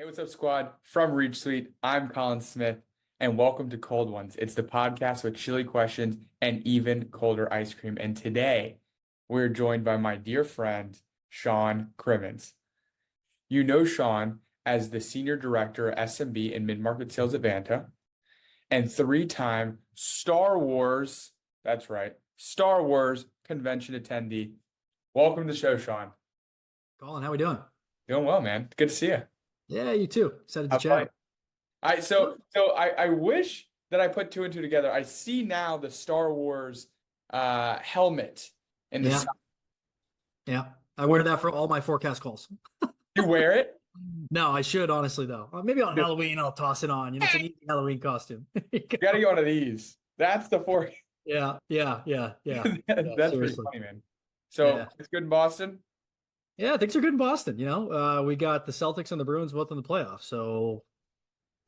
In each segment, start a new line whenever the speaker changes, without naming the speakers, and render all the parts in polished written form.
Hey, what's up, squad? From Reach Suite, I'm Colin Smith, and welcome to Cold Ones. It's the podcast with chilly questions and even colder ice cream. And today, we're joined by my dear friend, Shaun Crimmins. You know Shaun as the Senior Director, SMB and Mid-Market Sales at Vanta, and three-time Star Wars, that's right, Star Wars convention attendee. Welcome to the show, Shaun.
Colin, how we doing?
Doing well, man. Good to see you.
Yeah, you too. Excited to
Have fun.
chat.
I wish that I put two and two together. I see now the Star Wars helmet in the
Yeah.
sky.
Yeah. I wear that for all my forecast calls.
You wear it?
No, I should honestly though. Maybe on Halloween I'll toss it on. It's an easy Halloween costume.
You gotta get one of these. That's the four.
Yeah.
That's pretty
Seriously.
funny, man. So
Yeah.
it's good in Boston.
Yeah, things are good in Boston. We got the Celtics and the Bruins both in the playoffs, so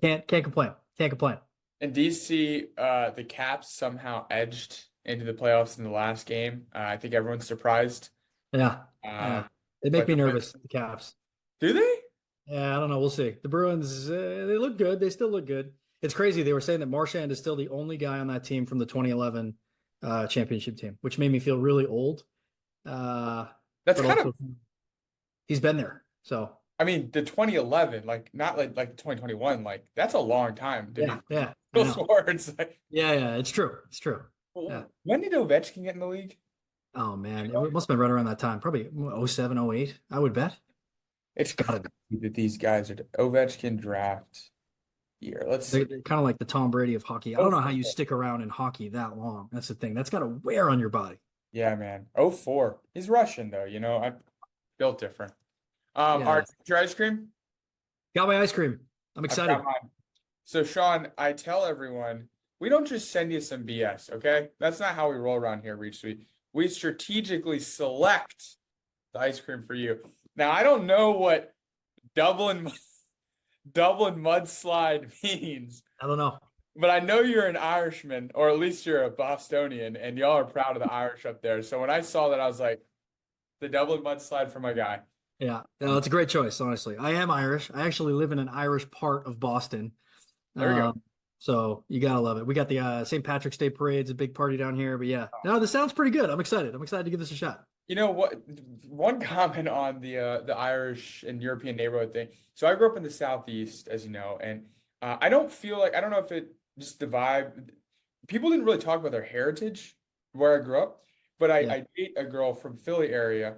can't complain. Can't complain.
And DC, the Caps somehow edged into the playoffs in the last game. I think everyone's surprised.
Yeah. They make me nervous, the Caps.
Do they?
Yeah, I don't know. We'll see. The Bruins, they look good. They still look good. It's crazy. They were saying that Marchand is still the only guy on that team from the 2011 championship team, which made me feel really old.
That's kind of.
He's been there. So
I mean, the 2011, not like the 2021, that's a long time.
Yeah.
Swords.
Yeah. It's true. Yeah.
When did Ovechkin get in the league?
Oh man, it must have been right around that time. Probably 07, 08, I would bet.
It's gotta be that these guys are Ovechkin draft year.
They're kind of like the Tom Brady of hockey. I don't know how you stick around in hockey that long. That's the thing. That's got to wear on your body.
Yeah, man. 04. He's Russian though, I built different. All right, your ice cream?
Got my ice cream. I'm excited.
So Shaun, I tell everyone, we don't just send you some BS, okay? That's not how we roll around here, Reach Suite. We strategically select the ice cream for you. Now, I don't know what Dublin mudslide means.
I don't know.
But I know you're an Irishman, or at least you're a Bostonian, and y'all are proud of the Irish up there. So when I saw that, I was like, the Dublin mudslide for my guy.
Yeah, no, it's a great choice, honestly. I am Irish. I actually live in an Irish part of Boston.
There we go.
So you gotta love it. We got the St. Patrick's Day parade's a big party down here. But yeah, no, this sounds pretty good. I'm excited to give this a shot.
You know what? One comment on the Irish and European neighborhood thing. So I grew up in the Southeast, as you know, and I don't know if it just the vibe. People didn't really talk about their heritage where I grew up, but I date a girl from Philly area,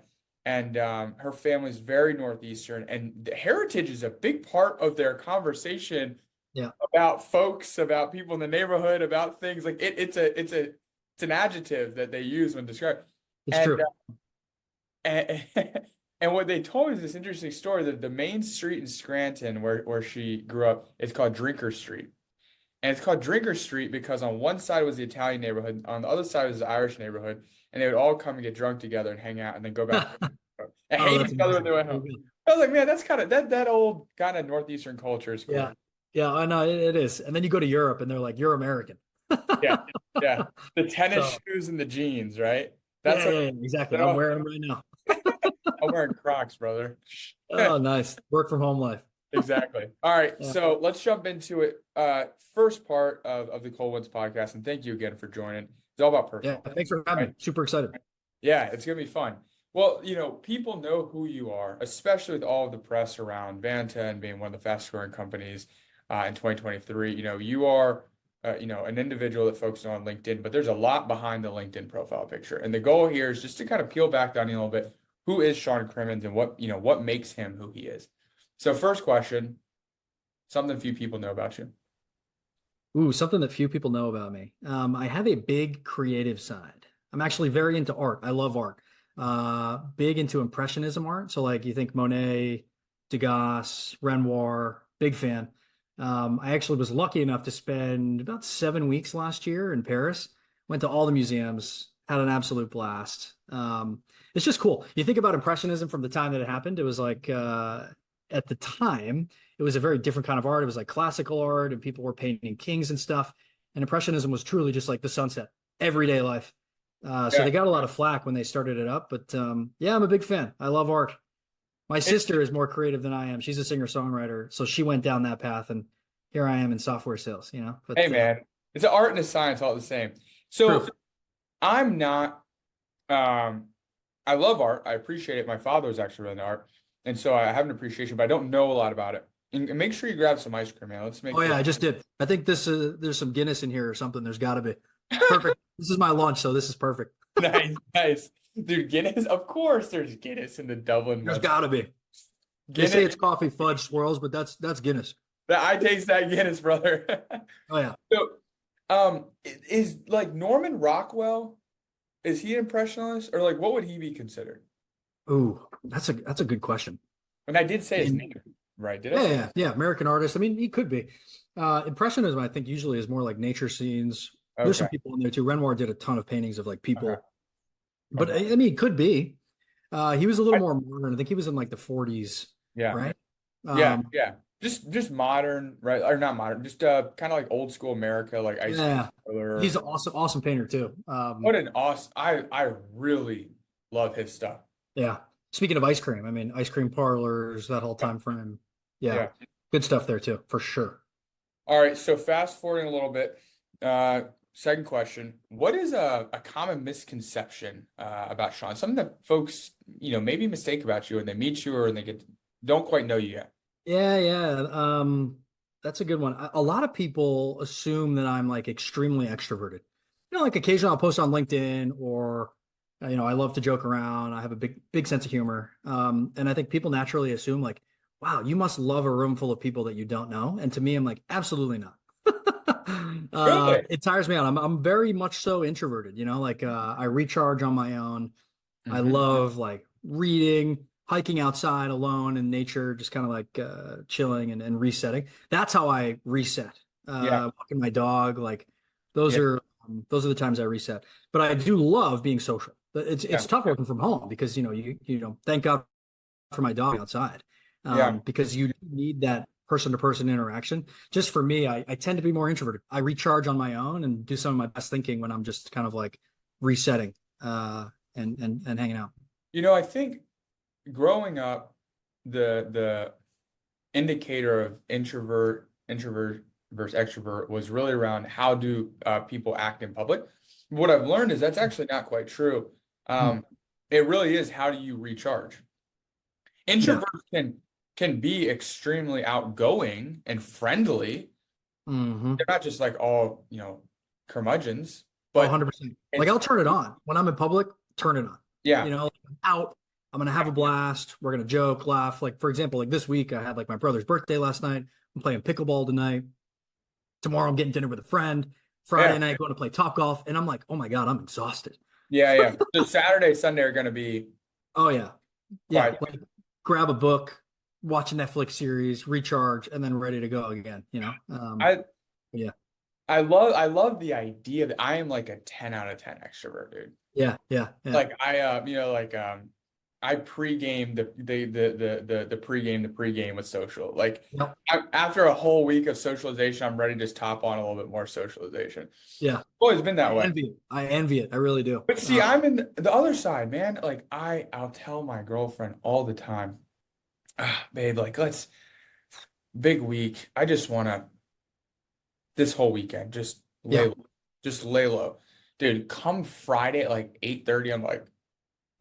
and her family's very Northeastern, and the heritage is a big part of their conversation.
Yeah.
About folks, about people in the neighborhood, about things like it's an adjective that they use when describing.
It's true.
And what they told me is this interesting story that the main street in Scranton where she grew up is called Drinker Street. And it's called Drinker Street because on one side was the Italian neighborhood, on the other side was the Irish neighborhood, and they would all come and get drunk together and hang out and then go back and hate each other when they went home. I was like, man, that's kind of that old kind of Northeastern culture is cool.
Yeah, I know it is. And then you go to Europe and they're like, you're American.
Yeah. The tennis shoes and the jeans, right?
That's exactly. I'm wearing them right now.
I'm wearing Crocs, brother.
Oh, nice. Work from home life.
Exactly. All right. Yeah. So let's jump into it. First part of the Cold Ones podcast. And thank you again for joining. It's all about personal.
Yeah. Thanks for having me. Super excited.
Yeah. It's going to be fun. Well, people know who you are, especially with all of the press around Vanta and being one of the fastest growing companies in 2023. You are an individual that focuses on LinkedIn, but there's a lot behind the LinkedIn profile picture. And the goal here is just to kind of peel back down a little bit. Who is Shaun Crimmins and what makes him who he is? So first question, something few people know about you.
Ooh, something that few people know about me. I have a big creative side. I'm actually very into art. I love art. Big into Impressionism art. So like you think Monet, Degas, Renoir, big fan. I actually was lucky enough to spend about 7 weeks last year in Paris, went to all the museums, had an absolute blast. It's just cool. You think about Impressionism from the time that it happened. It was like, at the time, it was a very different kind of art. It was like classical art and people were painting kings and stuff. And Impressionism was truly just like the sunset, everyday life. So they got a lot of flack when they started it up, but yeah, I'm a big fan. I love art. My
It's,
sister is more creative than I am. She's a singer-songwriter, so she went down that path, and here I am in software sales, you know.
hey
But
man, it's an art and a science all the same. So
true.
I'm not um I love art. I appreciate it. My father was actually really into art. And so I have an appreciation, but I don't know a lot about it. And make sure you grab some ice cream, man. Let's
Oh
make
yeah,
this
I just did. I think this there's some Guinness in here or something. There's got to be. Perfect. This is my lunch, so this is perfect.
nice, nice. Dude, Guinness, of course there's Guinness in the Dublin
There's
West.
got to be. They say
Guinness,
it's coffee fudge swirls, but that's Guinness.
I taste that Guinness, brother.
Oh yeah.
So, is like Norman Rockwell, is he an impressionist or like what would he be considered?
Ooh, that's a good question.
And I did say his
And
name, right? Did
yeah,
I?
yeah. American artist. I mean, he could be. Impressionism, I think, usually is more like nature scenes. There's some
Okay.
people in there too. Renoir did a ton of paintings of like
Okay.
people, but
Okay.
I mean, it could be. He was a little
I,
more modern. I think he was in like the 40s,
yeah.
right?
Yeah.
Um,
Yeah. Just modern, right? Or not modern, just kind of like old school America, like ice cream
yeah, he's
parlor.
an awesome painter too.
What an awesome I really love his stuff.
Yeah. Speaking of ice cream, I mean, ice cream parlors, that whole
Yeah.
time frame. Yeah,
Yeah.
good stuff there too, for sure.
All right, so fast forwarding a little bit, second question. What is a common misconception about Shaun? Something that folks, maybe mistake about you when they meet you or they don't quite know you yet.
Yeah, yeah. That's a good one. A lot of people assume that I'm like extremely extroverted. Like occasionally I'll post on LinkedIn or I love to joke around. I have a big sense of humor. And I think people naturally assume like, wow, you must love a room full of people that you don't know. And to me, I'm like, absolutely not.
Really?
It tires me out. I'm very much so introverted, like I recharge on my own. I
Hmm.
love like reading, hiking outside alone in nature, just kind of like chilling and resetting. That's how I reset.
Yeah,
Walking my dog, like those
yeah,
are those are the times I reset. But I do love being social. But it's
yeah,
tough working from home because thank God for my dog outside,
yeah.
because you need that person to person interaction. Just for me, I tend to be more introverted. I recharge on my own and do some of my best thinking when I'm just kind of like resetting and hanging out.
I think growing up, the indicator of introvert versus extrovert was really around how do people act in public. What I've learned is that's actually not quite true.
Hmm.
It really is how do you recharge?
Yeah.
Introverts can be extremely outgoing and friendly.
Hmm.
They're not just like all, curmudgeons,
Oh,
but
100%. Like
it's
I'll turn it on when I'm in public, turn it on.
yeah,
Like, I'm out. I'm gonna have a blast. We're gonna joke, laugh. Like for example, like this week I had like my brother's birthday last night. I'm playing pickleball tonight. Tomorrow I'm getting dinner with a friend.
yeah,
Friday night going to play top golf, and I'm like, oh my God, I'm exhausted.
yeah, yeah. So Saturday, Sunday are going to be
Oh yeah, yeah.
quiet.
Like grab a book, watch a Netflix series, recharge, and then ready to go again.
I
Yeah,
I love the idea that I am like a 10 out of 10 extrovert, dude.
yeah, yeah, yeah.
Like I pregame the pregame with social. Like
Yep.
after a whole week of socialization, I'm ready to just top on a little bit more socialization. It's
Yeah.
always been
I
that way.
envy it. I envy it. I really do.
But see, I'm in the other side, man. Like I'll tell my girlfriend all the time, babe, like let's big week. I just want to this whole weekend
Yeah.
just lay low, dude. Come Friday at like 8:30, I'm like,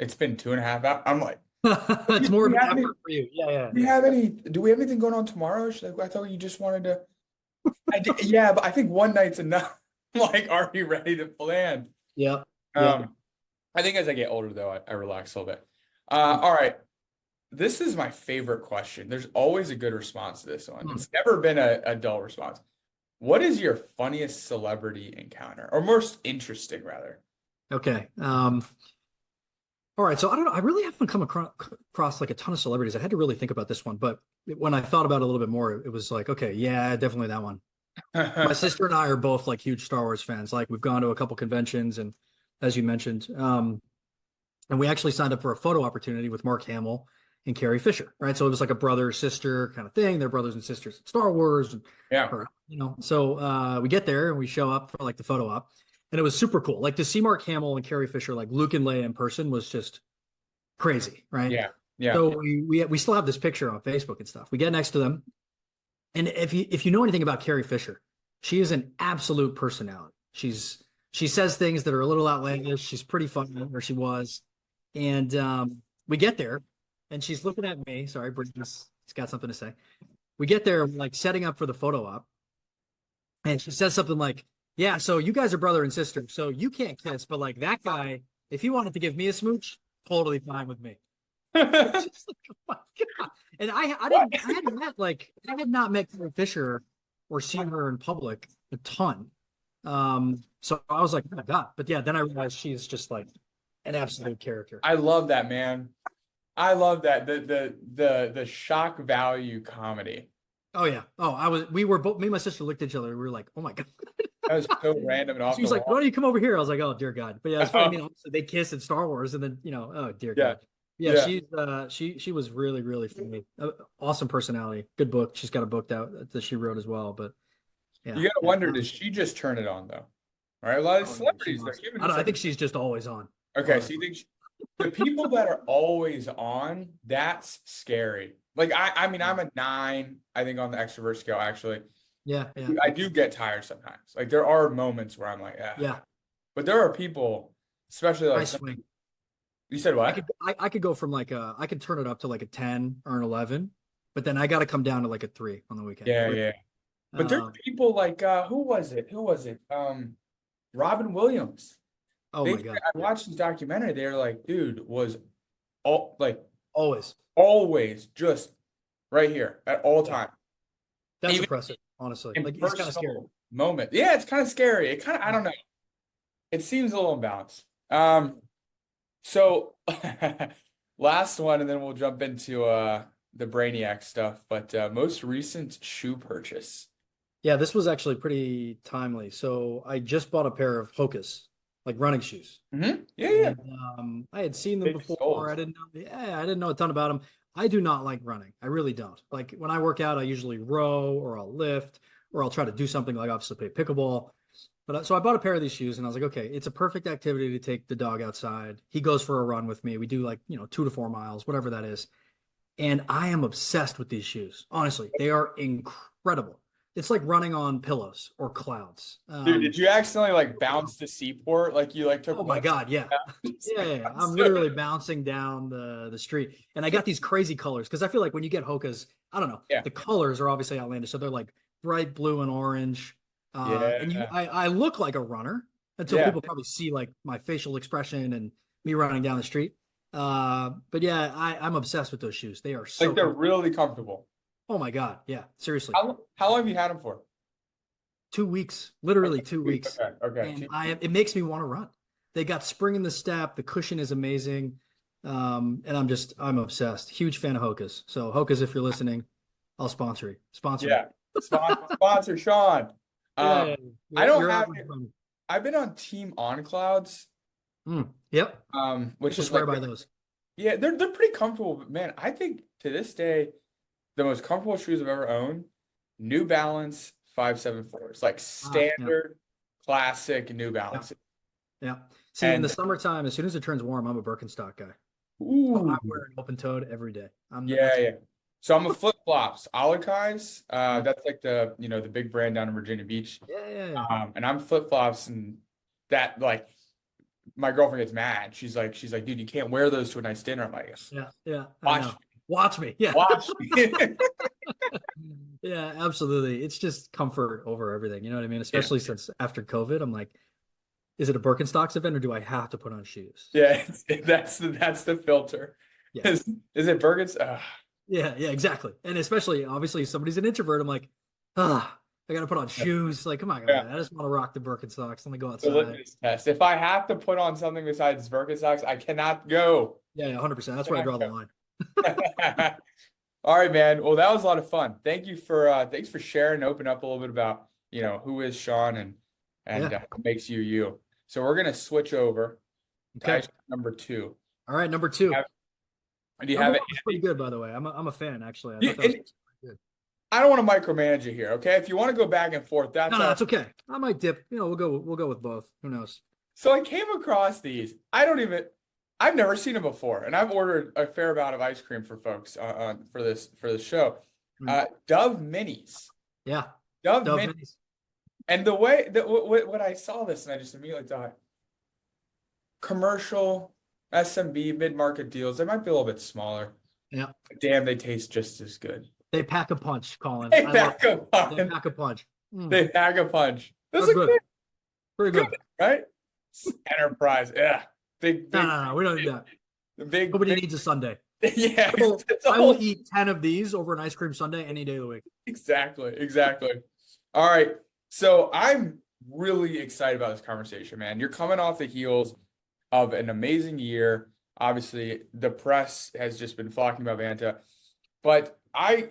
it's been 2.5 hours. I'm like,
It's
do
more
we
of an
have any?
effort for you. Yeah, yeah,
Do we have any? Do we have anything going on tomorrow? She's like, I thought you just wanted to. I did, yeah, but I think one night's enough. Like, are you ready to plan?
yeah, yeah.
Um, I think as I get older, though, I relax a little bit. All right. This is my favorite question. There's always a good response to this one.
Hmm.
It's never been a dull response. What is your funniest celebrity encounter, or most interesting, rather?
Okay. All right. So I don't know. I really haven't come across like a ton of celebrities. I had to really think about this one, but when I thought about it a little bit more, it was like, okay, yeah, definitely that one. My sister and I are both like huge Star Wars fans. Like we've gone to a couple conventions and as you mentioned, and we actually signed up for a photo opportunity with Mark Hamill and Carrie Fisher, right? So it was like a brother sister kind of thing. They're brothers and sisters in Star Wars, and
Yeah.
So we get there and we show up for like the photo op, and it was super cool. Like to see Mark Hamill and Carrie Fisher, like Luke and Leia in person, was just crazy, right?
Yeah. Yeah.
So we still have this picture on Facebook and stuff. We get next to them, and if you know anything about Carrie Fisher, she is an absolute personality. She says things that are a little outlandish. She's pretty funny, or she was, and we get there, and she's looking at me. Sorry, Brittany's got something to say. We get there, like setting up for the photo op, and she says something like, "Yeah, so you guys are brother and sister, so you can't kiss, but like that guy, if he wanted to give me a smooch, totally fine with me." It's just like, oh my God. And
What?
I had not met Carrie Fisher or seen her in public a ton. So I was like, oh my God. But yeah, then I realized she's just like an absolute character.
I love that, man. I love that. The shock value comedy.
Oh yeah. Oh, we were both, me and my sister looked at each other. We were like, oh my God.
That was so random and off
She
the
was like, why
wall.
don't you come over here? I was like, oh dear God. But yeah, it's funny. I mean, obviously they kiss in Star Wars and then, oh dear
Yeah.
God. Yeah,
Yeah.
she was really, really funny. Awesome personality. Good book. She's got a book out that she wrote as well. But yeah.
You gotta wonder, does she just turn it on though? Right? A lot of
Oh, yeah, she
celebrities, they're
must.
giving
I don't. I
some-
think she's just always on.
Okay, so
Honestly.
you think the people that are always on, that's scary. Like I mean, I'm a 9, I think, on the extrovert scale, actually.
Yeah, yeah,
I do get tired sometimes. Like there are moments where I'm like, yeah.
yeah.
But there are people, especially
I
like
swing.
you said what?
I could go from I could turn it up to like a 10 or an 11, but then I got to come down to like a 3 on the weekend.
Yeah, yeah. But there's people like who was it? Robin Williams.
Oh my God.
I watched this documentary. They're like, dude was all like
Always.
always just right here at all time.
That's
Even
impressive, honestly.
in
Like it's kind of scary.
personal moment. Yeah, it's kind of scary. It kind of I don't know. It seems a little imbalanced. So last one, and then we'll jump into the Brainiac stuff. But most recent shoe purchase.
Yeah, this was actually pretty timely. So I just bought a pair of Hokas, like running shoes.
Yeah, yeah.
And, I had seen them
Big
before.
soles.
I didn't know. Yeah, I didn't know a ton about them. I do not like running. I really don't. Like when I work out, I usually row or I'll lift or I'll try to do something like obviously play pickleball. But so I bought a pair of these shoes and I was like, okay, it's a perfect activity to take the dog outside. He goes for a run with me. We do like, 2 to 4 miles, whatever that is. And I am obsessed with these shoes. Honestly, they are incredible. It's like running on pillows or clouds.
Dude, did you accidentally like bounce to Seaport? Like you like took
Oh my God, yeah. Yeah. I'm literally bouncing down the street. And I got these crazy colors because I feel like when you get Hokas, I don't know,
Yeah.
the colors are obviously outlandish. So they're like bright blue and orange. And
Yeah.
I look like a runner until
Yeah.
people probably see like my facial expression and me running down the street. But yeah, I'm obsessed with those shoes. They are so
Like they're
comfortable.
really comfortable.
Oh my God. Yeah. Seriously.
How long have you had them for?
2 weeks, literally 2 weeks.
Okay.
And it makes me want to run. They got spring in the step. The cushion is amazing. And I'm obsessed. Huge fan of Hokas. So Hokas, if you're listening, I'll sponsor you. Sponsor me.
Yeah. Sponsor Shaun.
Yeah.
I don't
You're
have
out
it.
running.
I've been on Team On Clouds,
Yep.
which
Just
is
swear
like
by those.
yeah, they're pretty comfortable, but man, I think to this day, the most comfortable shoes I've ever owned, New Balance 574s, like standard classic New Balance.
Yeah. See, in
And
the summertime, as soon as it turns warm, I'm a Birkenstock guy.
ooh,
I wear an open toed every day.
yeah. So I'm a flip flops, Alakai's. That's like the the big brand down in Virginia Beach.
Yeah.
And I'm flip flops, and that like my girlfriend gets mad. She's like, dude, you can't wear those to a nice dinner. I'm like,
Yeah. I
watch
know. Watch me. Yeah.
watch me.
Yeah, absolutely. It's just comfort over everything. You know what I mean? Especially since after COVID, I'm like, is it a Birkenstocks event or do I have to put on shoes?
Yeah, that's the filter.
Yeah.
Is it Bergen's?
Yeah, exactly. And especially, obviously, if somebody's an introvert, I'm like, I got to put on shoes. Like, come on,
Yeah.
man. I just want to rock the Birkenstocks. Let me go
The
outside.
litmus test. If I have to put on something besides Birkenstocks, I cannot go.
Yeah, 100%. That's where I draw the line.
All right, man. Well, that was a lot of fun. Thanks for sharing and opening up a little bit about who is Shaun and what makes you you. So we're gonna switch over to
Okay.
ice number 2.
All right, number 2.
Do you have
Number
it?
one was pretty good, by the way. I'm a fan, actually. I
You-
thought that was
it-
pretty good.
I don't want to micromanage you here, okay? If you want to go back and forth, that's
No,
all.
that's okay. I might dip. We'll go with both. Who knows?
So I came across these. I don't even. I've never seen them before, and I've ordered a fair amount of ice cream for folks for this show.
Mm.
Dove minis,
Yeah.
Dove
Dove
minis,
minis.
and the way that when I saw this, and I just immediately thought, commercial SMB mid-market deals, they might be a little bit smaller.
Yeah.
Damn, they taste just as good.
They pack a punch, Colin.
They
I love
pack a
They
punch.
pack a punch. Mm.
They pack a punch. Those
They're
are
good.
good,
Very
good,
good.
right? Enterprise, yeah, big,
No,
big,
no, no. We don't do that.
big,
Nobody
big.
needs a sundae.
Yeah, it's a
I will
whole
eat 10 of these over an ice cream sundae any day of the week.
exactly. All right, so I'm really excited about this conversation, man. You're coming off the heels of an amazing year. Obviously, the press has just been flocking about Vanta, but I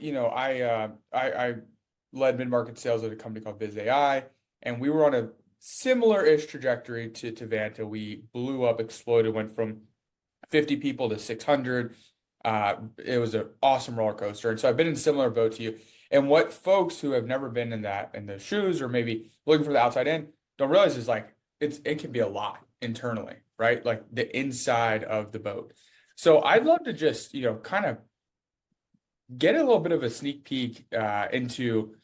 led mid-market sales at a company called Viz AI, and we were on a similar-ish trajectory to Vanta. We blew up, exploded, went from 50 people to 600. It was an awesome roller coaster. And so I've been in a similar boat to you. And what folks who have never been in the shoes or maybe looking for the outside in don't realize is like it can be a lot internally, right? Like the inside of the boat. So I'd love to just, kind of get a little bit of a sneak peek into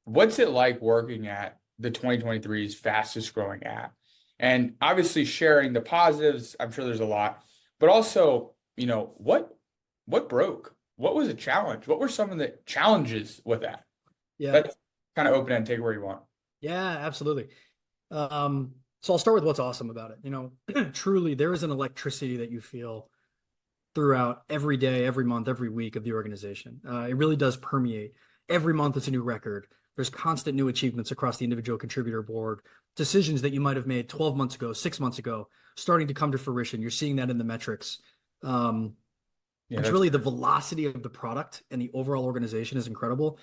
what's it like working at the 2023's fastest growing app. And obviously sharing the positives, I'm sure there's a lot, but also, what broke? What was a challenge? What were some of the challenges with that?
Yeah.
That's kind of open and take it where you want.
Yeah, absolutely. So I'll start with what's awesome about it. Truly, there is an electricity that you feel throughout every day, every month, every week of the organization. It really does permeate. Every month it's a new record. There's constant new achievements across the individual contributor board. Decisions that you might have made 12 months ago, 6 months ago, starting to come to fruition. You're seeing that in the metrics. It's really the velocity of the product and the overall organization is incredible.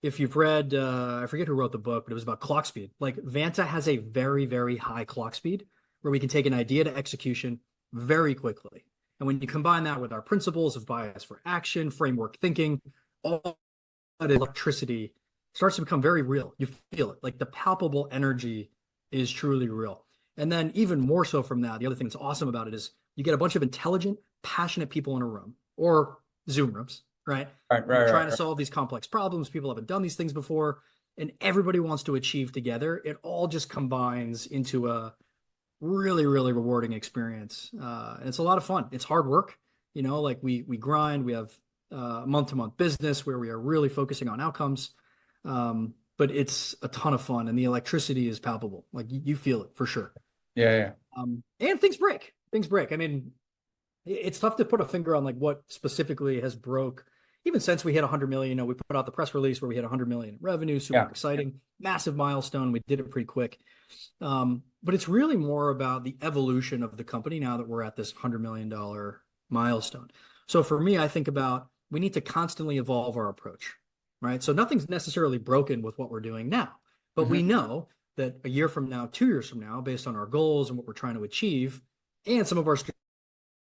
If you've read, I forget who wrote the book, but it was about clock speed. Like Vanta has a very, very high clock speed where we can take an idea to execution very quickly. And when you combine that with our principles of bias for action, framework thinking, all that electricity starts to become very real. You feel it. Like the palpable energy is truly real. And then even more so from that, the other thing that's awesome about it is you get a bunch of intelligent, passionate people in a room or Zoom rooms, right? Trying to solve these complex problems. People haven't done these things before, and everybody wants to achieve together. It all just combines into a really, really rewarding experience. And it's a lot of fun. It's hard work. Like we grind. We have month-to-month business where we are really focusing on outcomes. But it's a ton of fun, and the electricity is palpable. Like you feel it for sure.
Yeah.
And things break. I mean, it's tough to put a finger on like what specifically has broke. Even since we hit 100 million, we put out the press release where we hit 100 million in revenue. Super exciting, massive milestone. We did it pretty quick. But it's really more about the evolution of the company now that we're at this $100 million milestone. So for me, I think about we need to constantly evolve our approach, right? So nothing's necessarily broken with what we're doing now, but we know that a year from now, 2 years from now, based on our goals and what we're trying to achieve and some of our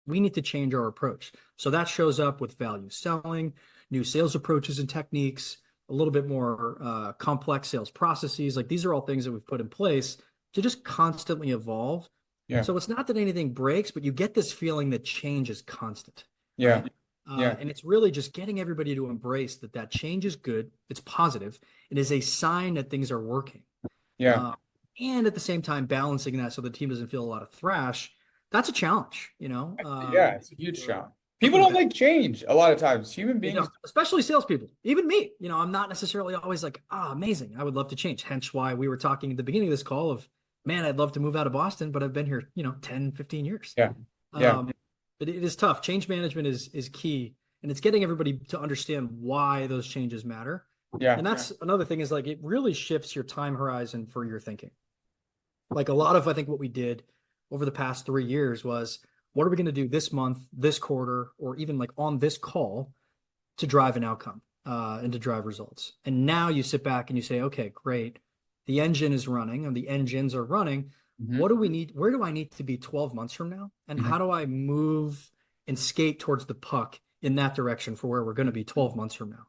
we need to change our approach. So that shows up with value selling, new sales approaches and techniques, a little bit more complex sales processes. Like these are all things that we've put in place to just constantly evolve.
Yeah.
So it's not that anything breaks, but you get this feeling that change is constant.
Yeah.
Right? And it's really just getting everybody to embrace that change is good. It's positive. It is a sign that things are working.
Yeah.
And at the same time, balancing that so the team doesn't feel a lot of thrash. That's a challenge,
Yeah, it's a huge challenge. People don't like change a lot of times. Human beings,
especially salespeople, even me, I'm not necessarily always like, amazing. I would love to change. Hence why we were talking at the beginning of this call of, man, I'd love to move out of Boston, but I've been here, 10, 15 years.
Yeah.
But it is tough. Change management is key. And it's getting everybody to understand why those changes matter.
Yeah.
And that's another thing is like, it really shifts your time horizon for your thinking. Like a lot of, I think what we did over the past 3 years was, what are we going to do this month, this quarter, or even like on this call to drive an outcome and to drive results? And now you sit back and you say, okay, great. The engine is running and the engines are running. What do we need? Where do I need to be 12 months from now? And how do I move and skate towards the puck in that direction for where we're going to be 12 months from now?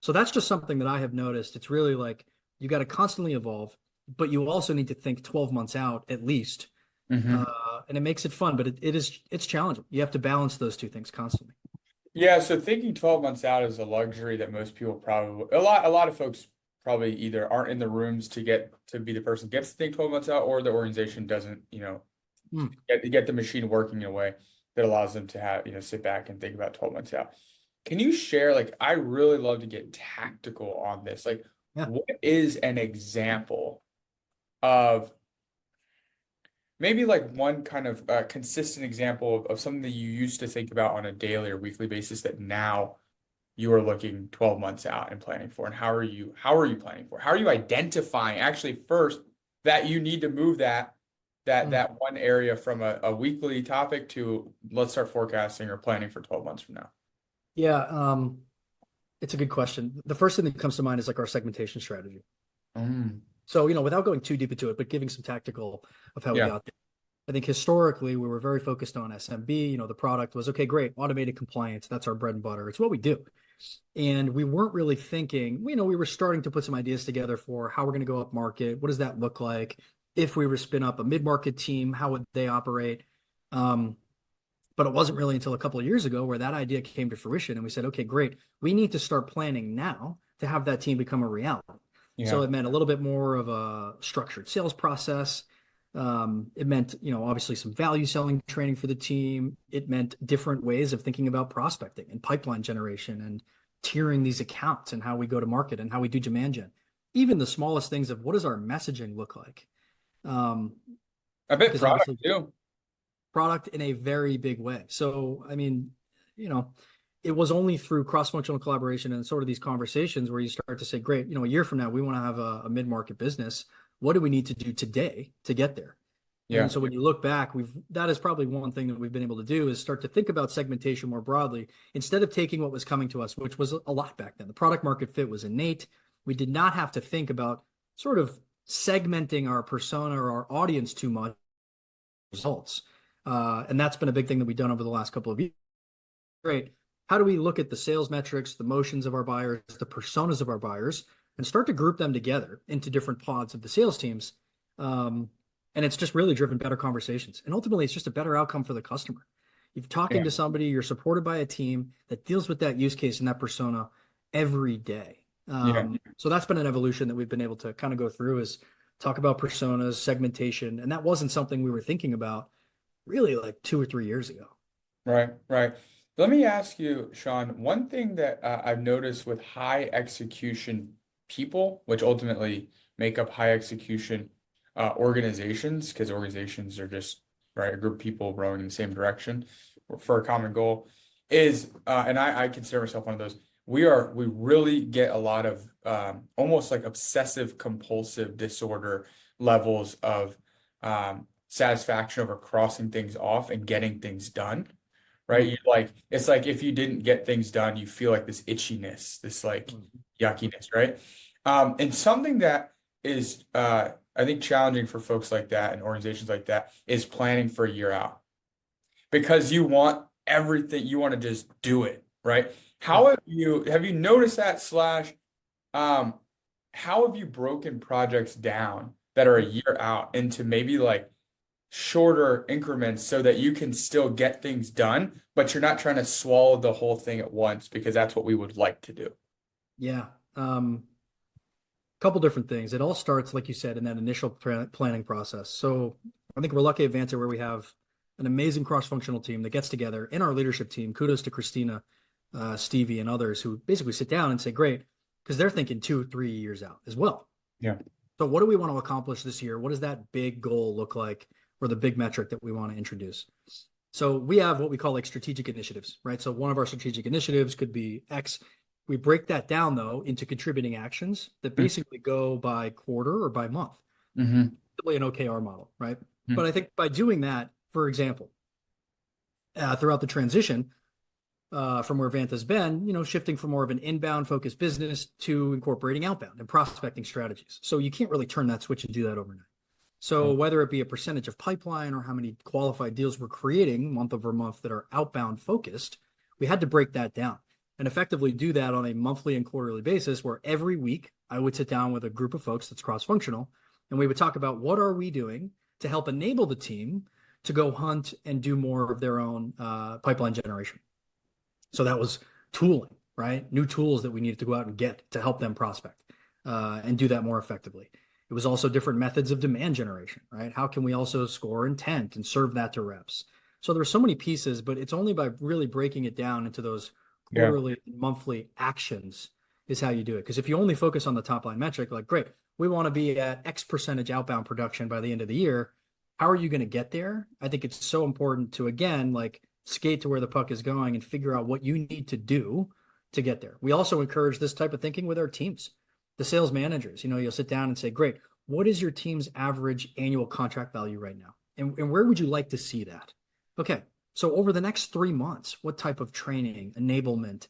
So that's just something that I have noticed. It's really like you got to constantly evolve, but you also need to think 12 months out at least
Hmm.
And it makes it fun, but it's challenging. You have to balance those two things constantly.
Yeah, so thinking 12 months out is a luxury that most people probably a lot of folks probably either aren't in the rooms to get to be the person who gets to think 12 months out, or the organization doesn't,
Mm.
get the machine working in a way that allows them to have, sit back and think about 12 months out. Can you share, like, I really love to get tactical on this. Like,
Yeah.
what is an example of maybe like one kind of consistent example of something that you used to think about on a daily or weekly basis that now you are looking 12 months out and planning for? And how are you planning for? How are you identifying actually first that you need to move
Mm.
that one area from a weekly topic to let's start forecasting or planning for 12 months from now?
Yeah. It's a good question. The first thing that comes to mind is like our segmentation strategy.
Mm,
So, without going too deep into it, but giving some tactical of how we
yeah.
got there. I think historically we were very focused on SMB. The product was okay, great, automated compliance. That's our bread and butter. It's what we do. And we weren't really thinking, we were starting to put some ideas together for how we're going to go up market. What does that look like? If we were to spin up a mid-market team, how would they operate? Um, but it wasn't really until a couple of years ago where that idea came to fruition. And we said, okay, great. We need to start planning now to have that team become a reality. So
Yeah.
it meant a little bit more of a structured sales process. It meant, obviously some value selling training for the team. It meant different ways of thinking about prospecting and pipeline generation and tiering these accounts and how we go to market and how we do demand gen. Even the smallest things of what does our messaging look like? Um,
I bet
because
product
obviously
too.
product in a very big way. So, I mean, you know, it was only through cross-functional collaboration and sort of these conversations where you start to say, great, a year from now, we want to have a mid-market business. What do we need to do today to get there?
Yeah.
And so when you look back, that is probably one thing that we've been able to do is start to think about segmentation more broadly instead of taking what was coming to us, which was a lot back then. The product market fit was innate. We did not have to think about sort of segmenting our persona or our audience too much results. And that's been a big thing that we've done over the last couple of years. Great. How do we look at the sales metrics, the motions of our buyers, the personas of our buyers, and start to group them together into different pods of the sales teams? And it's just really driven better conversations. And ultimately, it's just a better outcome for the customer. You're talking
Yeah.
to somebody, you're supported by a team that deals with that use case and that persona every day.
Yeah.
So that's been an evolution that we've been able to kind of go through is talk about personas, segmentation. And that wasn't something we were thinking about really like 2 or 3 years ago.
Right. Right. Let me ask you, Shaun, one thing that I've noticed with high execution people, which ultimately make up high execution organizations, because organizations are just right a group of people rowing in the same direction for a common goal, is and I consider myself one of those. We really get a lot of almost like obsessive compulsive disorder levels of satisfaction over crossing things off and getting things done, right?
Mm.
You like it's like if you didn't get things done, you feel like this itchiness, this like
Mm.
yuckiness, right? And something that is I think challenging for folks like that and organizations like that is planning for a year out because you want everything, you want to just do it, right?
Yeah.
How have you noticed that slash um how have you broken projects down that are a year out into maybe like shorter increments so that you can still get things done, but you're not trying to swallow the whole thing at once because that's what we would like to do.
Yeah. Couple different things. It all starts, like you said, in that initial planning process. So I think we're lucky at Vanta where we have an amazing cross-functional team that gets together in our leadership team. Kudos to Christina, Stevie, and others who basically sit down and say, great, because they're thinking 2 or 3 years out as well.
Yeah.
So what do we want to accomplish this year? What does that big goal look like or the big metric that we want to introduce? So we have what we call like strategic initiatives, right? So one of our strategic initiatives could be X. We break that down though into contributing actions that basically go by quarter or by month,
Mm-hmm.
simply an OKR model, right?
Mm-hmm.
But I think by doing that, for example, throughout the transition from where Vanta's been, shifting from more of an inbound focused business to incorporating outbound and prospecting strategies. So you can't really turn that switch and do that overnight. So whether it be a percentage of pipeline or how many qualified deals we're creating month over month that are outbound focused, we had to break that down and effectively do that on a monthly and quarterly basis where every week I would sit down with a group of folks that's cross-functional and we would talk about what are we doing to help enable the team to go hunt and do more of their own pipeline generation. So that was tooling, right? New tools that we needed to go out and get to help them prospect and do that more effectively. It was also different methods of demand generation, right? How can we also score intent and serve that to reps? So there's so many pieces, but it's only by really breaking it down into those quarterly, monthly actions is how you do it. Because if you only focus on the top line metric, like, great, we want to be at X percentage outbound production by the end of the year. How are you going to get there? I think it's so important to, again, like, skate to where the puck is going and figure out what you need to do to get there. We also encourage this type of thinking with our teams. The sales managers, you'll sit down and say, great, what is your team's average annual contract value right now? And where would you like to see that? Okay, so over the next 3 months, what type of training, enablement,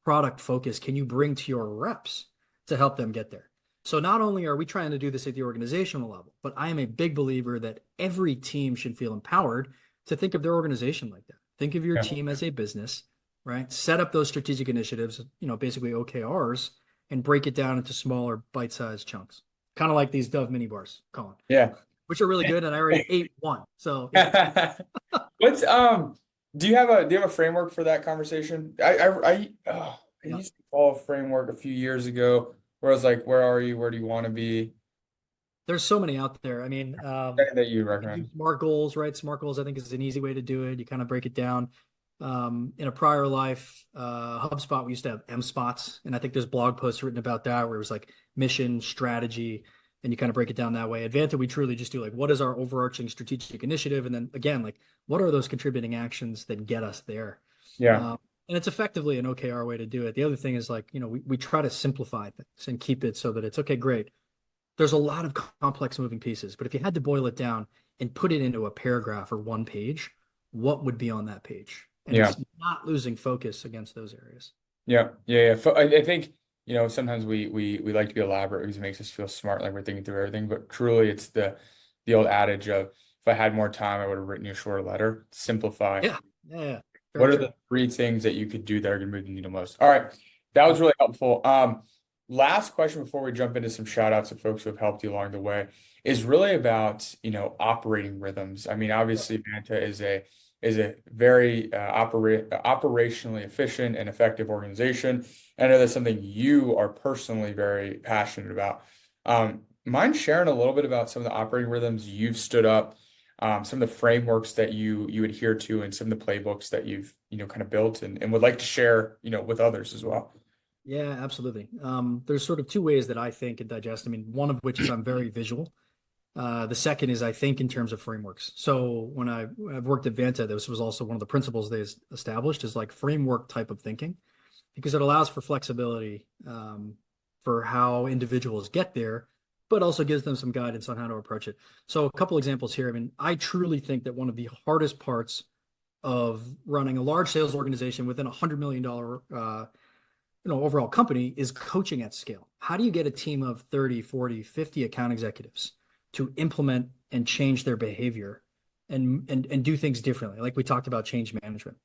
product focus can you bring to your reps to help them get there? So not only are we trying to do this at the organizational level, but I am a big believer that every team should feel empowered to think of their organization like that. Think of your team as a business, right? Set up those strategic initiatives, basically OKRs, and break it down into smaller bite-sized chunks. Kind of like these Dove mini bars, Colin.
Yeah.
Which are really good, and I already ate one. So
what's do you have a framework for that conversation? I used to follow a framework a few years ago where I was like, where are you? Where do you want to be?
There's so many out there. I mean,
that you recommend.
SMART goals, right? SMART goals, I think, is an easy way to do it. You kind of break it down. In a prior life, HubSpot, we used to have M spots, and I think there's blog posts written about that where it was like mission, strategy, and you kind of break it down that way. At Vanta, we truly just do like, what is our overarching strategic initiative? And then again, like, what are those contributing actions that get us there?
Yeah.
And it's effectively an OKR way to do it. The other thing is like, we try to simplify things and keep it so that it's, okay, great. There's a lot of complex moving pieces, but if you had to boil it down and put it into a paragraph or one page, what would be on that page? And it's not losing focus against those areas.
Yeah. I think, sometimes we like to be elaborate because it makes us feel smart, like we're thinking through everything. But truly, it's the old adage of, if I had more time, I would have written you a shorter letter. Simplify.
Yeah.
What are the 3 things that you could do that are going to move the needle most? All right. That was really helpful. Last question before we jump into some shout outs of folks who have helped you along the way is really about, operating rhythms. I mean, obviously, Vanta is a very operationally efficient and effective organization. I know that's something you are personally very passionate about. Mind sharing a little bit about some of the operating rhythms you've stood up, some of the frameworks that you adhere to, and some of the playbooks that you've kind of built and would like to share with others as well.
Yeah, absolutely. There's sort of 2 ways that I think and digest. I mean, one of which is I'm very visual. The second is I think in terms of frameworks. So when I've worked at Vanta, this was also one of the principles they established, is like framework type of thinking, because it allows for flexibility for how individuals get there, but also gives them some guidance on how to approach it. So a couple examples here. I mean, I truly think that one of the hardest parts of running a large sales organization within $100 million overall company is coaching at scale. How do you get a team of 30, 40, 50 account executives to implement and change their behavior and do things differently? Like we talked about change management.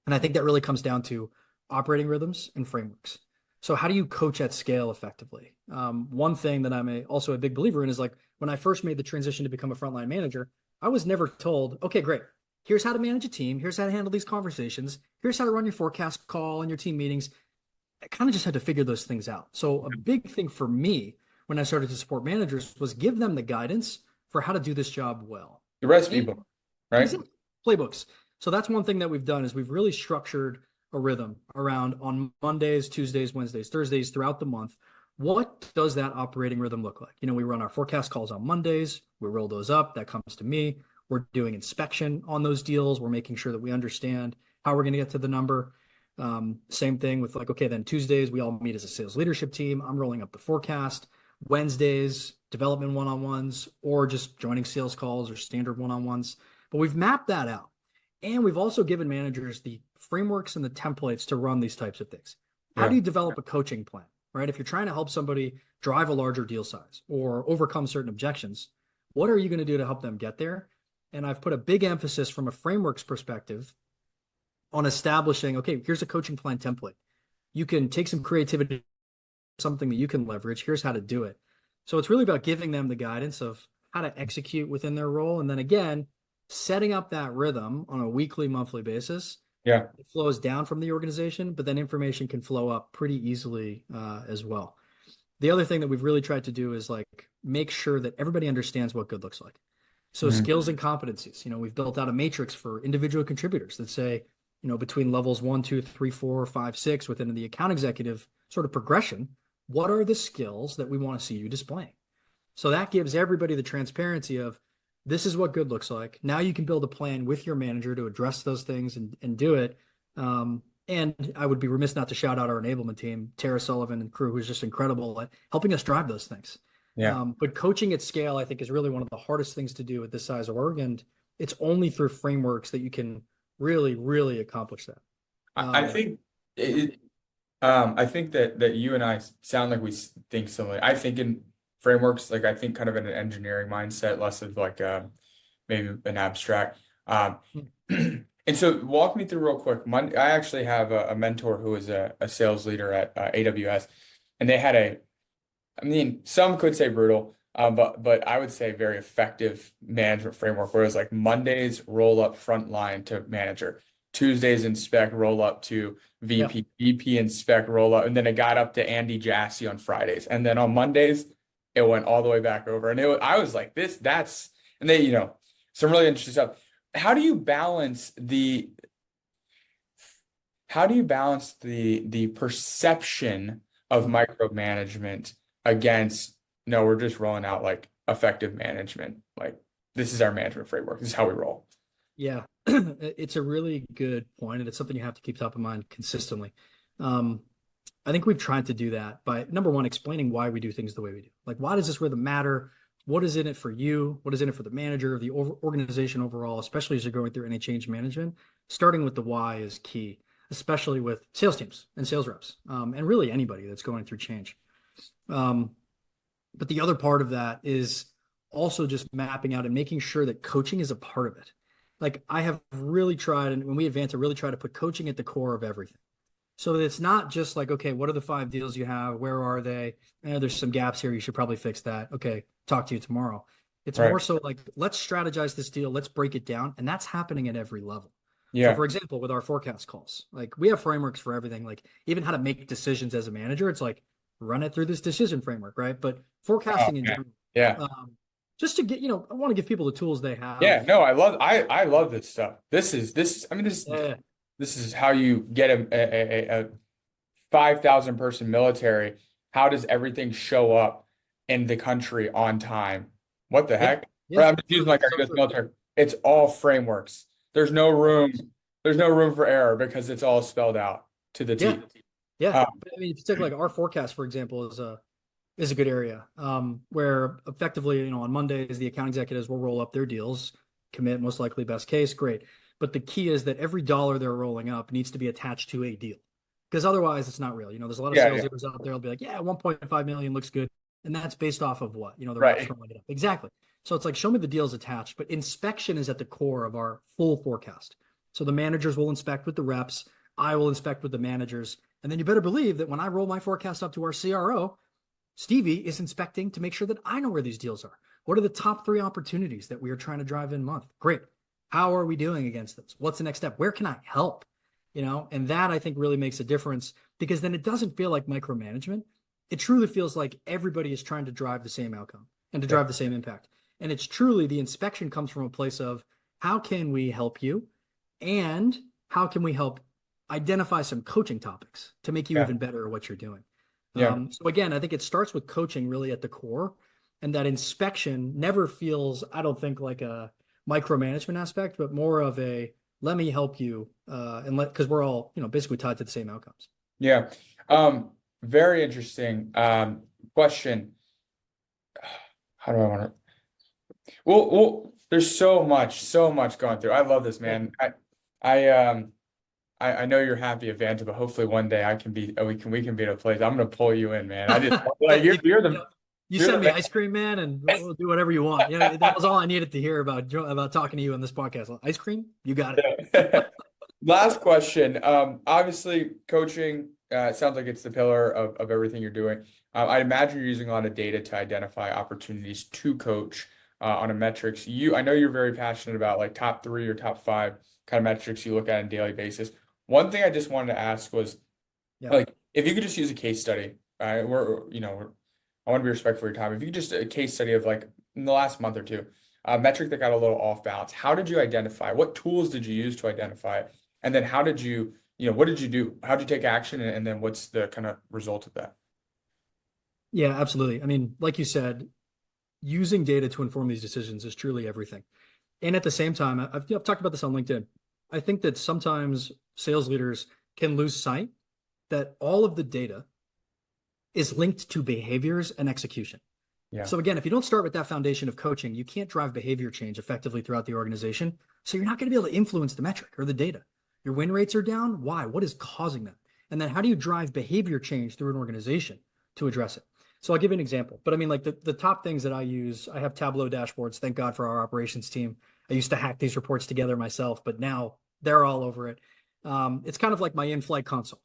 And I think that really comes down to operating rhythms and frameworks. So how do you coach at scale effectively? One thing that I'm also a big believer in is, like, when I first made the transition to become a frontline manager, I was never told, okay, great, here's how to manage a team. Here's how to handle these conversations. Here's how to run your forecast call and your team meetings. I kind of just had to figure those things out. So a big thing for me when I started to support managers was give them the guidance for how to do this job well.
The recipe book, right?
Exactly. Playbooks. So that's one thing that we've done, is we've really structured a rhythm around, on Mondays, Tuesdays, Wednesdays, Thursdays throughout the month. What does that operating rhythm look like? We run our forecast calls on Mondays. We roll those up. That comes to me. We're doing inspection on those deals. We're making sure that we understand how we're going to get to the number. Same thing with, like, okay, then Tuesdays, we all meet as a sales leadership team. I'm rolling up the forecast. Wednesdays, development one-on-ones, or just joining sales calls or standard one-on-ones. But we've mapped that out. And we've also given managers the frameworks and the templates to run these types of things. How do you develop a coaching plan, right? If you're trying to help somebody drive a larger deal size or overcome certain objections, what are you going to do to help them get there? And I've put a big emphasis from a frameworks perspective on establishing, okay, here's a coaching plan template. You can take some creativity, something that you can leverage. Here's how to do it. So it's really about giving them the guidance of how to execute within their role. And then again, setting up that rhythm on a weekly, monthly basis.
Yeah.
It flows down from the organization, but then information can flow up pretty easily as well. The other thing that we've really tried to do is like make sure that everybody understands what good looks like. So
Mhm.
skills and competencies, we've built out a matrix for individual contributors that say, between levels 1, 2, 3, 4, 5, 6 within the account executive sort of progression, what are the skills that we want to see you displaying? So that gives everybody the transparency of this is what good looks like. Now you can build a plan with your manager to address those things and do it. And I would be remiss not to shout out our enablement team, Tara Sullivan and crew, who's just incredible at helping us drive those things.
Yeah.
But coaching at scale, I think, is really one of the hardest things to do at this size org. And it's only through frameworks that you can really, really accomplish that.
I think I think that you and I sound like we think similarly. I think in frameworks, like I think kind of in an engineering mindset, less of like maybe an abstract. And so walk me through real quick. I actually have a mentor who is a sales leader at AWS, and they had I mean, some could say brutal, but I would say very effective management framework where it was like Mondays roll up frontline to manager, Tuesdays inspect roll up to VP, VP inspect roll up, and then it got up to Andy Jassy on Fridays, and then on Mondays it went all the way back over, and I was like and they some really interesting stuff. How do you balance the perception of micromanagement against no, we're just rolling out like effective management. Like this is our management framework. This is how we roll.
Yeah, it's a really good point, and it's something you have to keep top of mind consistently. I think we've tried to do that by number one, explaining why we do things the way we do. Like, why does this rhythm matter? What is in it for you? What is in it for the manager, the organization overall, especially as you're going through any change management? Starting with the why is key, especially with sales teams and sales reps, and really anybody that's going through change. But the other part of that is also just mapping out and making sure that coaching is a part of it. Like I have really tried, and when we at Vanta really try to put coaching at the core of everything. So that it's not just like, okay, what are the 5 deals you have? Where are they? There's some gaps here. You should probably fix that. Okay, talk to you tomorrow. It's
Right.
more so like, let's strategize this deal. Let's break it down. And that's happening at every level. So
Yeah.
for example, with our forecast calls, like we have frameworks for everything, like even how to make decisions as a manager. It's like run it through this decision framework, right? But forecasting in
Yeah.
general,
Yeah.
just to get, I want to give people the tools they have.
Yeah. No, I love this stuff. I mean,
Yeah.
this is how you get a 5,000 person military. How does everything show up in the country on time? What the
Yeah.
heck?
Yeah.
Right, I'm just using like our
So
US
true.
military. It's all frameworks. There's no room. There's no room for error because it's all spelled out to the
Yeah.
T.
Yeah. But I mean, if you take like our forecast, for example, is a good area where effectively, on Mondays, the account executives will roll up their deals, commit most likely best case, great. But the key is that every dollar they're rolling up needs to be attached to a deal because otherwise it's not real. There's a lot of
Yeah.
sales
Yeah.
leaders out there. They'll be like, yeah, 1.5 million looks good. And that's based off of what? The reps
Right.
rolling it up. Exactly. So it's like, show me the deals attached, but inspection is at the core of our full forecast. So the managers will inspect with the reps. I will inspect with the managers. And then you better believe that when I roll my forecast up to our CRO, Stevie is inspecting to make sure that I know where these deals are. What are the top 3 opportunities that we are trying to drive in month? Great. How are we doing against this? What's the next step? Where can I help? And that I think really makes a difference because then it doesn't feel like micromanagement. It truly feels like everybody is trying to drive the same outcome and to drive the same impact. And it's truly the inspection comes from a place of how can we help you and how can we help identify some coaching topics to make you
Yeah.
even better at what you're doing.
Yeah.
So again, I think it starts with coaching really at the core, and that inspection never feels, I don't think, like a micromanagement aspect, but more of a let me help you, because we're all basically tied to the same outcomes.
Yeah. Very interesting. Question. How do I want to? Well, there's so much going through. I love this, man. I know you're happy at Vanta, but hopefully one day we can be at a place. I'm gonna pull you in, man. I just like
You
you're
send
the
me
man.
ice cream, man, and we'll do whatever you want. That was all I needed to hear about talking to you on this podcast. Ice cream, you got it.
Last question. Obviously, coaching sounds like it's the pillar of everything you're doing. I imagine you're using a lot of data to identify opportunities to coach. on a metrics. I know you're very passionate about like top 3 or top 5 kind of metrics you look at on a daily basis. One thing I just wanted to ask was
Yeah.
like if you could just use a case study. I want to be respectful of your time. If you could just a case study of like in the last month or two, a metric that got a little off balance. How did you identify? What tools did you use to identify it? And then how did you, what did you do? How did you take action? And then what's the kind of result of that?
Yeah, absolutely. I mean, like you said, using data to inform these decisions is truly everything. And at the same time, I've talked about this on LinkedIn. I think that sometimes sales leaders can lose sight that all of the data is linked to behaviors and execution.
Yeah.
So again, if you don't start with that foundation of coaching, you can't drive behavior change effectively throughout the organization. So you're not going to be able to influence the metric or the data. Your win rates are down. Why? What is causing that? And then how do you drive behavior change through an organization to address it? So I'll give you an example. But I mean, like the top things that I use, I have Tableau dashboards. Thank God for our operations team. I used to hack these reports together myself, but now they're all over it. It's kind of like my in-flight console.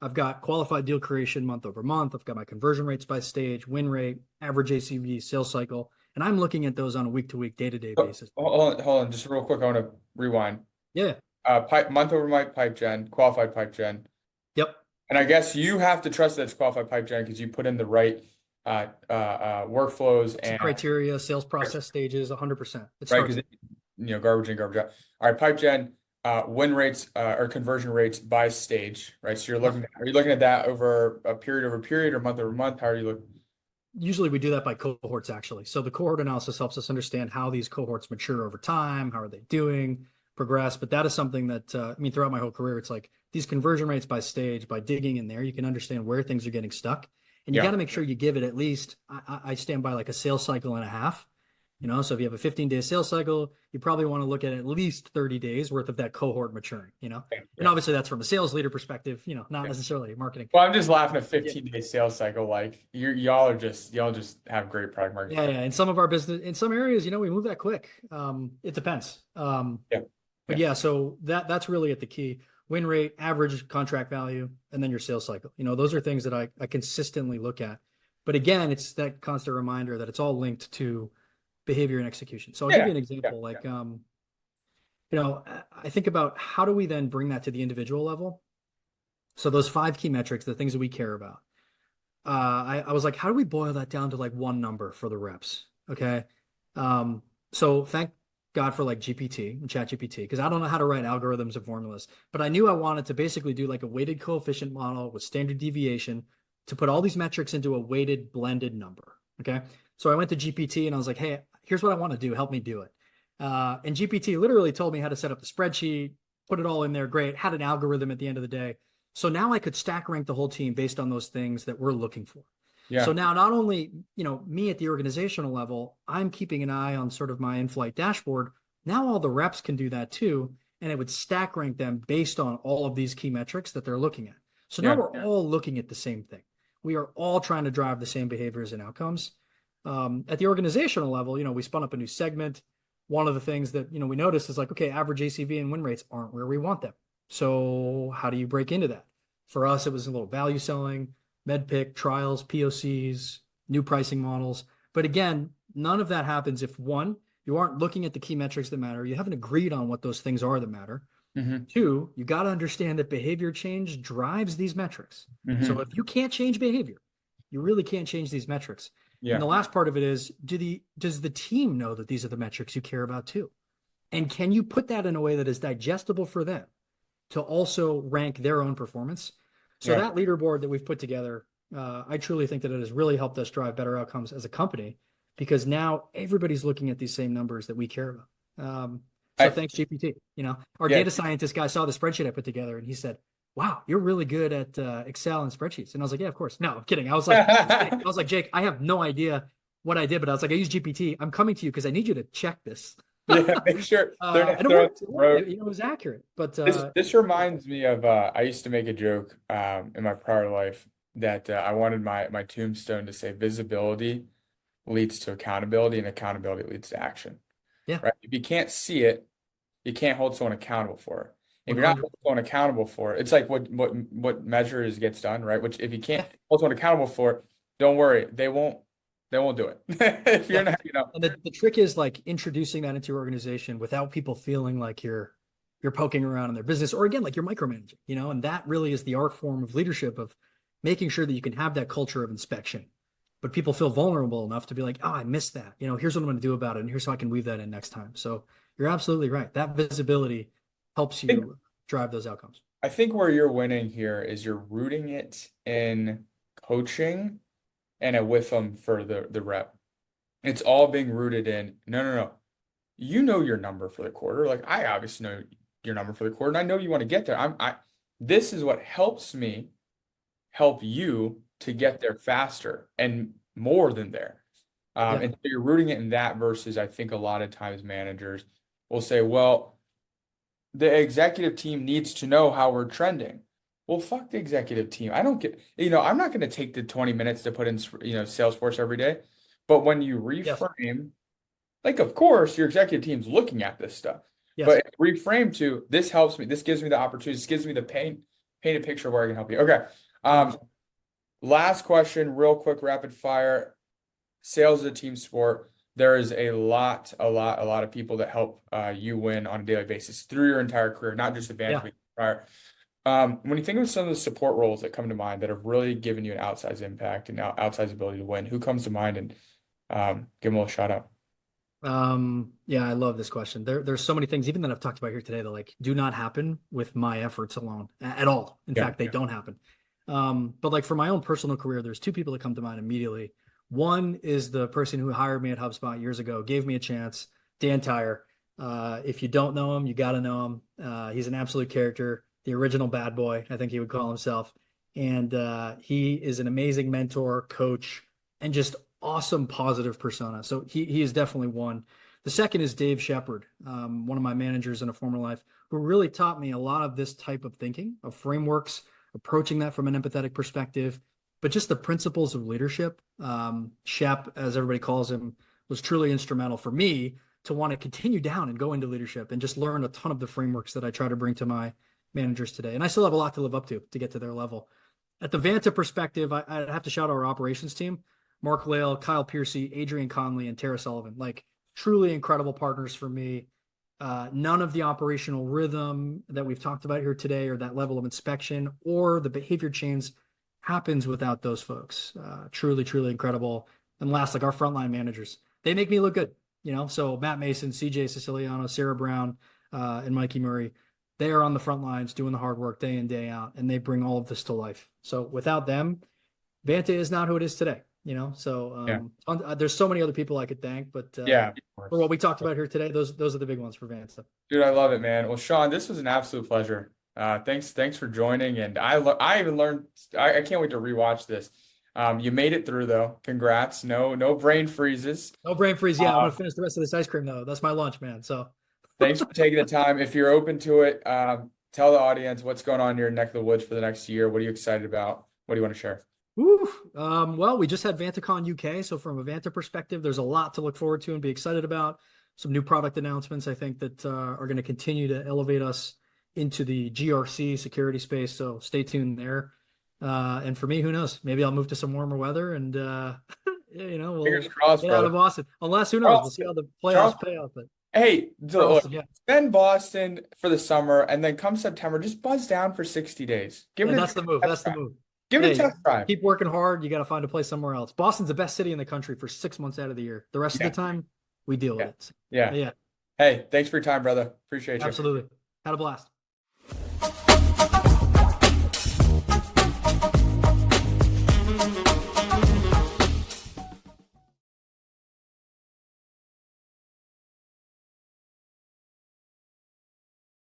I've got qualified deal creation month over month. I've got my conversion rates by stage, win rate, average ACV, sales cycle, and I'm looking at those on a week-to-week, day-to-day basis.
Hold on, just real quick. I want to rewind.
Yeah.
Month over month pipe gen, qualified pipe gen.
Yep.
And I guess you have to trust that it's qualified pipe gen because you put in the right workflows and
criteria, sales process stages, 100%.
right because garbage in, garbage out. All right, pipe gen, win rates or conversion rates by stage, right? So are you looking at that over period or month over month? How are you looking?
Usually we do that by cohorts, actually. So the cohort analysis helps us understand how these cohorts mature over time, how are they doing, progress. But that is something that, throughout my whole career, it's like these conversion rates by stage, by digging in there, you can understand where things are getting stuck. And you got to make sure you give it at least, I stand by like a sales cycle and a half. So if you have a 15-day sales cycle, you probably want to look at least 30 days worth of that cohort maturing, and obviously that's from a sales leader perspective, not necessarily marketing.
Well, I'm just laughing at 15-day sales cycle. Like y'all just have great product market.
Yeah. In some of our business, in some areas, we move that quick. It depends. But yeah, so that's really at the key. Win rate, average contract value, and then your sales cycle. Those are things that I consistently look at. But again, it's that constant reminder that it's all linked to behavior and execution. So I'll give you an example. I think about how do we then bring that to the individual level? So those 5 key metrics, the things that we care about. I was like, how do we boil that down to like one number for the reps? Okay. So thank God for like GPT and ChatGPT, because I don't know how to write algorithms and formulas, but I knew I wanted to basically do like a weighted coefficient model with standard deviation to put all these metrics into a weighted blended number. Okay. So I went to GPT and I was like, hey, here's what I want to do. Help me do it. And GPT literally told me how to set up the spreadsheet, put it all in there. Great. Had an algorithm at the end of the day. So now I could stack rank the whole team based on those things that we're looking for. Yeah. So now not only, me at the organizational level, I'm keeping an eye on sort of my in-flight dashboard. Now all the reps can do that too. And it would stack rank them based on all of these key metrics that they're looking at. So now we're all looking at the same thing. We are all trying to drive the same behaviors and outcomes. At the organizational level, we spun up a new segment. One of the things that, we noticed is like, okay, average ACV and win rates aren't where we want them. So how do you break into that? For us, it was a little value selling, MedPick, trials, POCs, new pricing models. But again, none of that happens if 1, you aren't looking at the key metrics that matter. You haven't agreed on what those things are that matter. 2, you got to understand that behavior change drives these metrics. So if you can't change behavior, you really can't change these metrics. And the last part of it is, does the team know that these are the metrics you care about too? And can you put that in a way that is digestible for them to also rank their own performance? So that leaderboard that we've put together, I truly think that it has really helped us drive better outcomes as a company, because now everybody's looking at these same numbers that we care about. So thanks GPT, our data scientist guy saw the spreadsheet I put together and he said, wow, you're really good at Excel and spreadsheets. And I was like, yeah, of course. No, I'm kidding. I was like, Jake, I have no idea what I did, but I was like, I use GPT. I'm coming to you because I need you to check this.
Make sure
and it worked. It was accurate. But
this reminds me of I used to make a joke in my prior life that I wanted my tombstone to say visibility leads to accountability and accountability leads to action.
Yeah.
Right. If you can't see it, you can't hold someone accountable for it. If you're not holding someone accountable for it, it's like what measures gets done, right? Which if you can't hold someone accountable for it, don't worry, they won't they won't do it. If you're
Yeah.
not,
And the trick is like introducing that into your organization without people feeling like you're poking around in their business, or again, like you're micromanaging, and that really is the art form of leadership, of making sure that you can have that culture of inspection, but people feel vulnerable enough to be like, oh, I missed that. Here's what I'm going to do about it. And here's how I can weave that in next time. So you're absolutely right. That visibility helps you drive those outcomes.
I think where you're winning here is you're rooting it in coaching and with them for the rep. It's all being rooted in, no. You know your number for the quarter. Like I obviously know your number for the quarter, and I know you want to get there. This is what helps me help you to get there faster and more than there.
Yeah.
And so you're rooting it in that versus I think a lot of times managers will say, well, the executive team needs to know how we're trending. Well, fuck the executive team. I don't get, I'm not going to take the 20 minutes to put in, Salesforce every day. But when you reframe, like, of course, your executive team's looking at this stuff.
Yes.
But reframe to, this helps me. This gives me the opportunity. This gives me the painted picture of where I can help you. Okay. Last question, real quick, rapid fire. Sales is a team sport. There is a lot of people that help you win on a daily basis through your entire career, not just advancement prior. When you think of some of the support roles that come to mind that have really given you an outsized impact and outsized ability to win, who comes to mind, and give them a little shout out?
Yeah, I love this question. There's so many things even that I've talked about here today that like do not happen with my efforts alone at all. In fact, they don't happen. But like for my own personal career, there's two people that come to mind immediately. One is the person who hired me at HubSpot years ago, gave me a chance, Dan Tyre. If you don't know him, you got to know him. He's an absolute character, the original bad boy, I think he would call himself. And he is an amazing mentor, coach, and just awesome positive persona. So he is definitely one. The second is Dave Shepard, one of my managers in a former life, who really taught me a lot of this type of thinking, of frameworks, approaching that from an empathetic perspective, but just the principles of leadership. Shep, as everybody calls him, was truly instrumental for me to want to continue down and go into leadership and just learn a ton of the frameworks that I try to bring to my managers today. And I still have a lot to live up to get to their level. At the Vanta perspective, I'd have to shout out our operations team. Mark Lale, Kyle Piercy, Adrian Conley, and Tara Sullivan, like truly incredible partners for me. None of the operational rhythm that we've talked about here today, or that level of inspection, or the behavior chains happens without those folks. Truly, truly incredible. And last, like our frontline managers, they make me look good. So Matt Mason, CJ Siciliano, Sarah Brown, and Mikey Murray, they are on the front lines doing the hard work day in, day out, and they bring all of this to life. So without them, Vanta is not who it is today. So there's so many other people I could thank, but for what we talked about here today, those are the big ones for Vanta.
Dude, I love it, man. Well, Shaun, this was an absolute pleasure. Thanks for joining, and I even learned. I can't wait to rewatch this. You made it through though. Congrats. No brain freezes.
No brain freeze. Yeah, I'm gonna finish the rest of this ice cream though. That's my lunch, man. So
thanks for taking the time. If you're open to it, tell the audience what's going on in your neck of the woods for the next year. What are you excited about? What do you want to share?
Well, we just had VantaCon UK. So from a Vanta perspective, there's a lot to look forward to and be excited about. Some new product announcements, I think, that are going to continue to elevate us into the GRC security space. So stay tuned there. And for me, who knows? Maybe I'll move to some warmer weather and, we'll
fingers crossed,
get out of Boston. Unless, who knows? We'll see how the playoffs pay out. But
hey, spend Boston for the summer, and then come September, just buzz down for 60 days.
That's the move. That's the move.
Give it a test drive.
Keep working hard. You got to find a place somewhere else. Boston's the best city in the country for 6 months out of the year. The rest of the time, we deal with it.
Yeah. Hey, thanks for your time, brother. Appreciate you.
Absolutely. Had a blast.